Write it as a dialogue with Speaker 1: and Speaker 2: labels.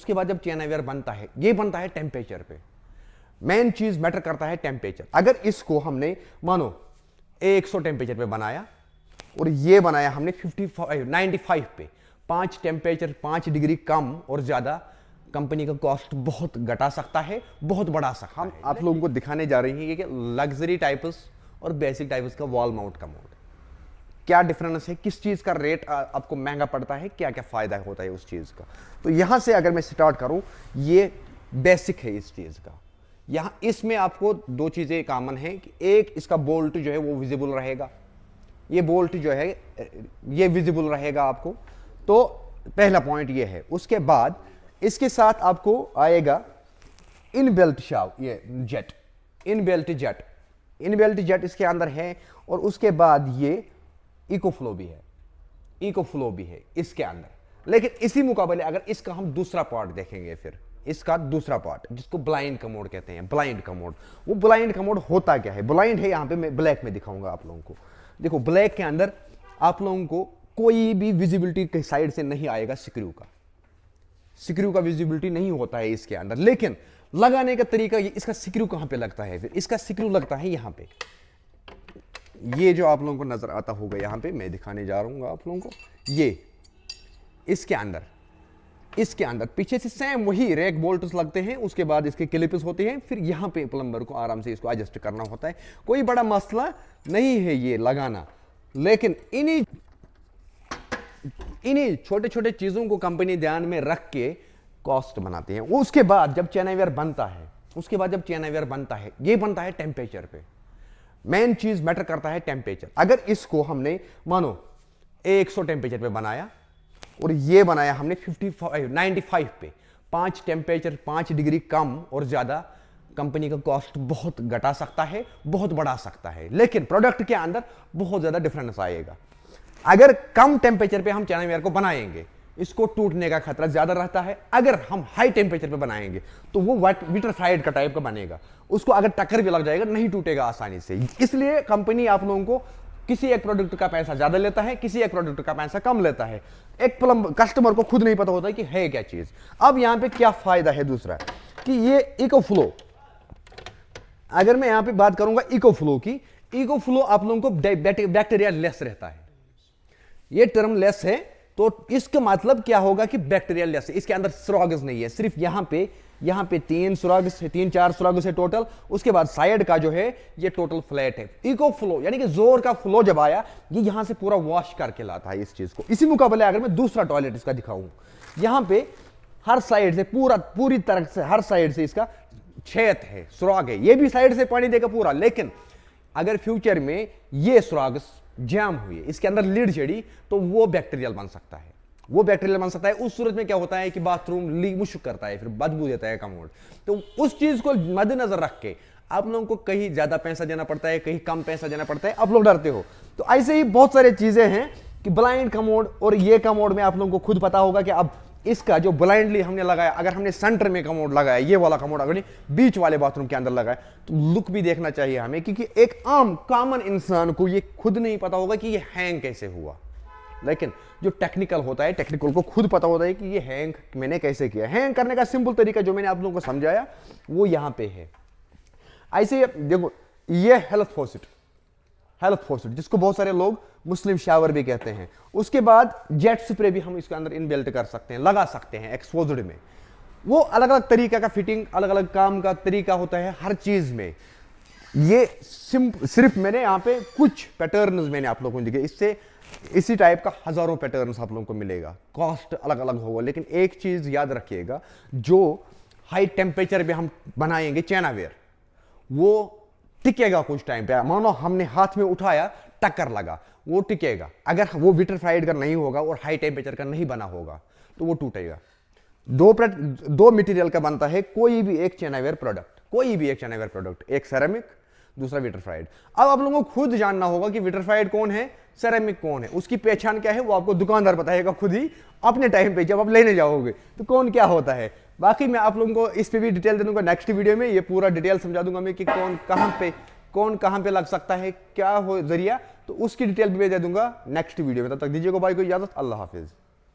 Speaker 1: उसके बाद जब चैनावेयर बनता है, ये बनता है टेम्परेचर पे। मेन चीज मैटर करता है टेम्परेचर। अगर इसको हमने मानो 100 टेम्परेचर पे बनाया और ये बनाया हमने 95 पे, 5 टेम्परेचर 5 डिग्री कम और ज्यादा, कंपनी का कॉस्ट बहुत घटा सकता है, बहुत बढ़ा सकता है। हम आप लोगों को दिखाने जा रहे हैं कि लग्जरी टाइप्स और बेसिक टाइप्स का वॉल माउंट कमोड क्या डिफरेंस है, किस चीज का रेट आपको महंगा पड़ता है, क्या क्या फायदा होता है उस चीज का। तो यहां से अगर मैं स्टार्ट करूं, ये बेसिक है इस चीज का। यहां इसमें आपको दो चीजें कॉमन है कि एक इसका बोल्ट जो है वो विजिबल रहेगा, ये बोल्ट जो है ये विजिबल रहेगा आपको, तो पहला पॉइंट ये है। उसके बाद इसके साथ आपको आएगा इनबिल्ट शाफ्ट, ये जेट, इनबिल्ट जेट इसके अंदर है। और उसके बाद ये इकोफ्लो भी है इसके अंदर। लेकिन इसी मुकाबले अगर इसका हम दूसरा पार्ट देखेंगे, फिर इसका दूसरा पार्ट जिसको ब्लाइंड कमोड कहते हैं, ब्लाइंड कमोड, वो ब्लाइंड कमोड होता क्या है? ब्लाइंड है, यहां पे मैं ब्लैक में दिखाऊंगा आप लोगों को। देखो ब्लैक के अंदर आप लोगों को कोई भी विजिबिलिटी के साइड से नहीं आएगा, स्क्रू का विजिबिलिटी नहीं होता है इसके अंदर। लेकिन लगाने का तरीका, इसका स्क्रू कहां पे लगता है? फिर इसका स्क्रू लगता है यहां पे, ये जो आप लोगों को नजर आता होगा यहां पे, मैं दिखाने जा रहा हूं आप लोगों को। ये इसके अंदर पीछे से सेम वही रैक बोल्ट्स लगते हैं, उसके बाद इसके क्लिप्स होते हैं, फिर यहां पे प्लम्बर को आराम से इसको एडजस्ट करना होता है। कोई बड़ा मसला नहीं है ये लगाना। लेकिन इन्हीं छोटे छोटे चीजों को कंपनी ध्यान में रख के कॉस्ट बनाते हैं। उसके बाद जब चैनावेयर बनता है, ये बनता है टेम्परेचर पे। मेन चीज मैटर करता है टेम्परेचर। अगर इसको हमने मानो 100 टेम्परेचर पे बनाया और ये बनाया हमने 95 पे, 5 टेम्परेचर 5 डिग्री कम और ज्यादा, कंपनी का कॉस्ट बहुत घटा सकता है, बहुत बढ़ा सकता है। लेकिन प्रोडक्ट के अंदर बहुत ज्यादा डिफरेंस आएगा। अगर कम टेम्परेचर पे हम चैनावेयर को बनाएंगे, इसको टूटने का खतरा ज्यादा रहता है। अगर हम हाई टेम्परेचर पे बनाएंगे तो वो विट्रिफाइड का टाइप का बनेगा, उसको अगर टक्कर भी लग जाएगा नहीं टूटेगा आसानी से। इसलिए कंपनी आप लोगों को किसी एक प्रोडक्ट का पैसा ज्यादा लेता है, किसी एक प्रोडक्ट का पैसा कम लेता है। एक कस्टमर को खुद नहीं पता होता है कि है क्या चीज। अब यहां पे क्या फायदा है दूसरा, कि ये इकोफ्लो, अगर मैं यहां पे बात करूंगा इकोफ्लो की, इकोफ्लो आप लोगों को बैक्टीरिया लेस रहता है। ये टर्म लेस है तो इसका मतलब क्या होगा कि बैक्टीरिया लेस है। इसके अंदर सुराग्स नहीं है, सिर्फ यहां पे 3 सुराग्स है, 3-4 सुराग्स है टोटल। उसके बाद साइड का जो है ये टोटल फ्लैट है। इको फ्लो यानी कि जोर का फ्लो जब आया, ये यहां से पूरा वॉश करके लाता है इस चीज को। इसी मुकाबले अगर मैं दूसरा टॉयलेट इसका दिखाऊं, यहां पे हर साइड से पूरी तरह से हर साइड से इसका छेद है, सुराग है, ये भी साइड से पानी देगा पूरा। लेकिन अगर फ्यूचर में ये सुराग जैम हुई, इसके अंदर लीड चढ़ी, तो वो बैक्टीरियल बन सकता है। उस सूरत में क्या होता है कि बाथरूम लीक मुश्क करता है, फिर बदबू देता है कमोड। तो उस चीज को मद्देनजर रख के आप लोगों को कहीं ज्यादा पैसा देना पड़ता है, कहीं कम पैसा देना पड़ता है, आप लोग डरते हो। तो ऐसे ही बहुत सारी चीजें हैं कि ब्लाइंड कमोड और ये कमोड में आप लोगों को खुद पता होगा कि अब इसका जो ब्लाइंडली हमने लगाया, अगर हमने सेंटर में कमोड लगाया, ये वाला कमोड अगर बीच वाले बाथरूम के अंदर लगाया, तो लुक भी देखना चाहिए हमें, क्योंकि एक आम कॉमन इंसान को ये खुद नहीं पता होगा कि ये हैंग कैसे हुआ। लेकिन जो टेक्निकल होता है, टेक्निकल को खुद पता होता है कि ये हैंग मैंने कैसे किया। हैंग करने का सिंपल तरीका जो मैंने आप लोगों को समझाया वो यहां पे है। ऐसे देखो, ये हेल्थ फॉसेट जिसको बहुत सारे लोग मुस्लिम शावर भी कहते हैं। उसके बाद जेट स्प्रे भी हम इसके अंदर इनबिल्ट कर सकते हैं, लगा सकते हैं एक्सपोज्ड में। वो अलग अलग तरीका का फिटिंग, अलग अलग काम का तरीका होता है हर चीज में। ये सिर्फ मैंने यहाँ पे कुछ पैटर्न्स मैंने आप लोगों को दिखे, इससे इसी टाइप का हजारों पैटर्न्स आप लोगों को मिलेगा, कॉस्ट अलग अलग होगा। लेकिन एक चीज याद रखिएगा, जो हाई टेम्परेचर पे हम बनाएंगे चैनावेयर, वो टिकेगा कुछ टाइम पे। मानो हमने हाथ में उठाया, टक्कर लगा, वो टिकेगा। अगर वो विट्रिफाइड का नहीं होगा और हाई टेम्परेचर का नहीं बना होगा तो वो टूटेगा। दो मटेरियल का बनता है कोई भी एक चैनावेयर प्रोडक्ट, एक सेरेमिक, दूसरा विट्रिफाइड। अब आप लोगों को खुद जानना होगा कि विट्रिफाइड कौन है, सेरेमिक कौन है, उसकी पहचान क्या है, वो आपको दुकानदार बताएगा खुद ही अपने टाइम पे जब आप लेने जाओगे तो कौन क्या होता है। बाकी मैं आप लोगों को इस पे भी डिटेल दे दूंगा नेक्स्ट वीडियो में, ये पूरा डिटेल समझा दूंगा मैं कि कौन कहां पे लग सकता है, क्या हो जरिया, तो उसकी डिटेल भी मैं दे दूंगा नेक्स्ट वीडियो में। तब तक दीजिएगा भाई को इजाजत, अल्लाह हाफिज।